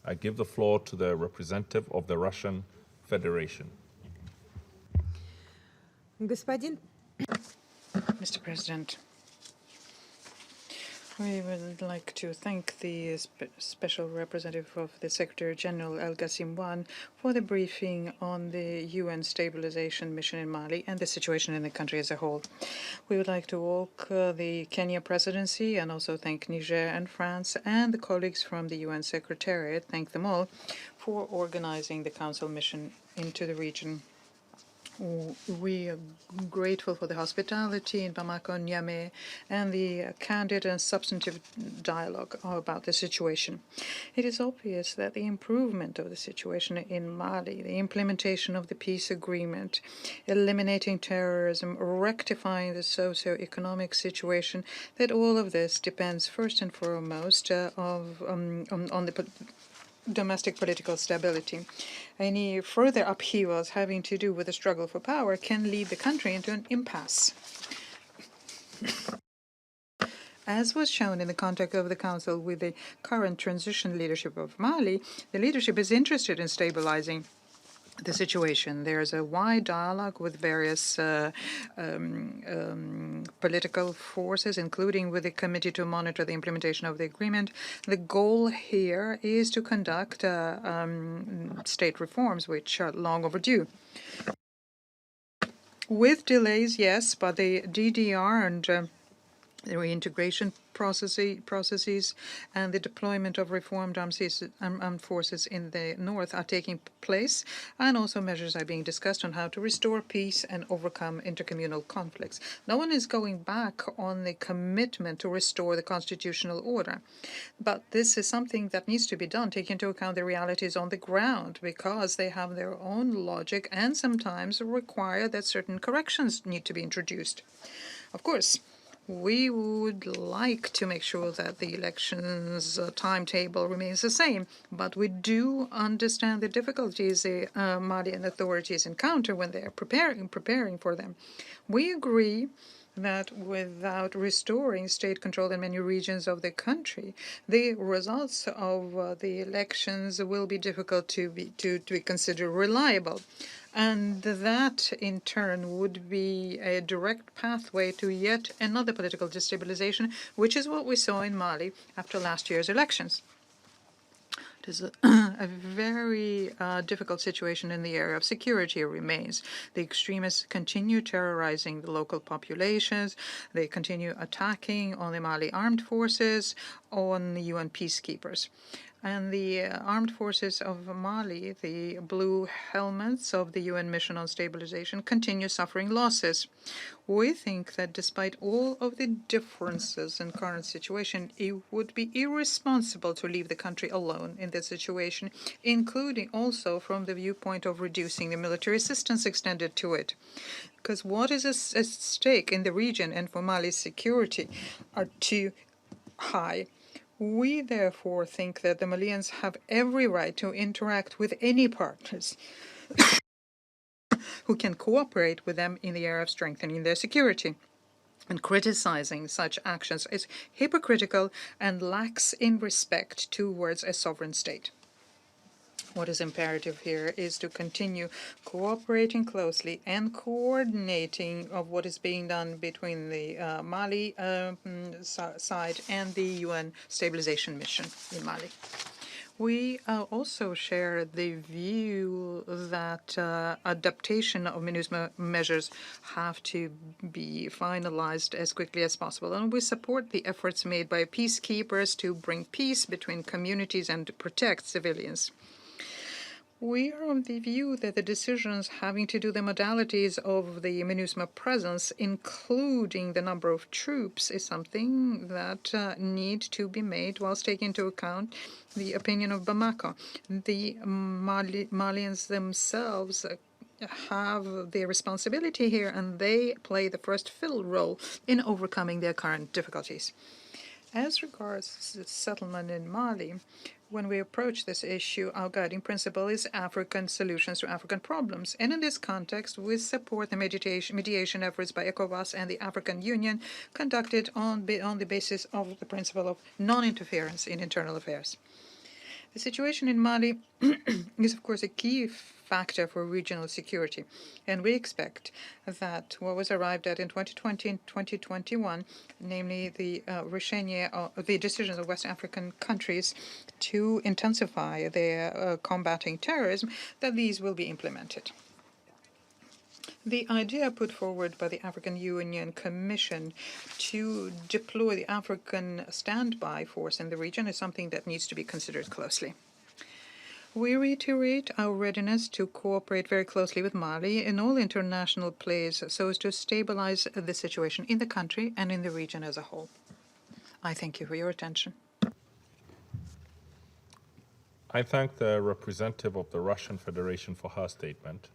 I give the floor to the representative of the Russian Federation. Господин Mr. President, we would like to thank the Special Representative of the Secretary General Al-Ghassim for the briefing on the UN stabilization mission in Mali and the situation in the country as a whole. We would like to welcome the Kenya presidency and also thank Niger and France and the colleagues from the UN Secretariat, thank them all, for organizing the Council mission into the region. We are grateful for the hospitality in Bamako, Niamey, and the candid and substantive dialogue about the situation. It is obvious that the improvement of the situation in Mali, the implementation of the peace agreement, eliminating terrorism, rectifying the socio-economic situation, that all of this depends first and foremost on the domestic political stability. Any further upheavals having to do with the struggle for power can lead the country into an impasse. As was shown in the context of the Council with the current transition leadership of Mali, the leadership is interested in stabilizing the situation. There's a wide dialogue with various political forces, including with the Committee to Monitor the Implementation of the Agreement. The goal here is to conduct state reforms, which are long overdue. With delays, yes, but the DDR and the reintegration processes and the deployment of reformed armed forces in the north are taking place, and also measures are being discussed on how to restore peace and overcome intercommunal conflicts. No one is going back on the commitment to restore the constitutional order, but this is something that needs to be done, taking into account the realities on the ground, because they have their own logic and sometimes require that certain corrections need to be introduced. Of course, we would like to make sure that the elections timetable remains the same, but we do understand the difficulties the Malian authorities encounter when they are preparing for them. We agree that without restoring state control in many regions of the country, the results of the elections will be difficult to be considered reliable. And that, in turn, would be a direct pathway to yet another political destabilization, which is what we saw in Mali after last year's elections. It is a very difficult situation in the area of security remains. The extremists continue terrorizing the local populations. They continue attacking on the Mali armed forces, on the UN peacekeepers. And the armed forces of Mali, the blue helmets of the UN mission on stabilization, continue suffering losses. We think that despite all of the differences in current situation, it would be irresponsible to leave the country alone in this situation, including also from the viewpoint of reducing the military assistance extended to it. Because what is at stake in the region and for Mali's security are too high. We therefore think that the Malians have every right to interact with any partners who can cooperate with them in the area of strengthening their security. And criticizing such actions is hypocritical and lacks in respect towards a sovereign state. What is imperative here is to continue cooperating closely and coordinating of what is being done between the Mali side and the UN stabilization mission in Mali. We also share the view that adaptation of MINUSMA measures have to be finalized as quickly as possible, and we support the efforts made by peacekeepers to bring peace between communities and to protect civilians. We are of the view that the decisions having to do the modalities of the MINUSMA presence, including the number of troops, is something that need to be made whilst taking into account the opinion of Bamako. The Malians themselves have the responsibility here, and they play the first fiddle role in overcoming their current difficulties. As regards settlement in Mali, when we approach this issue, our guiding principle is African solutions to African problems. And in this context, we support the mediation efforts by ECOWAS and the African Union conducted on the basis of the principle of non-interference in internal affairs. The situation in Mali is, of course, a key factor for regional security, and we expect that what was arrived at in 2020 and 2021, namely the the decisions of West African countries to intensify their combating terrorism, that these will be implemented. The idea put forward by the African Union Commission to deploy the African standby force in the region is something that needs to be considered closely. We reiterate our readiness to cooperate very closely with Mali in all international plays so as to stabilize the situation in the country and in the region as a whole. I thank you for your attention. I thank the representative of the Russian Federation for her statement.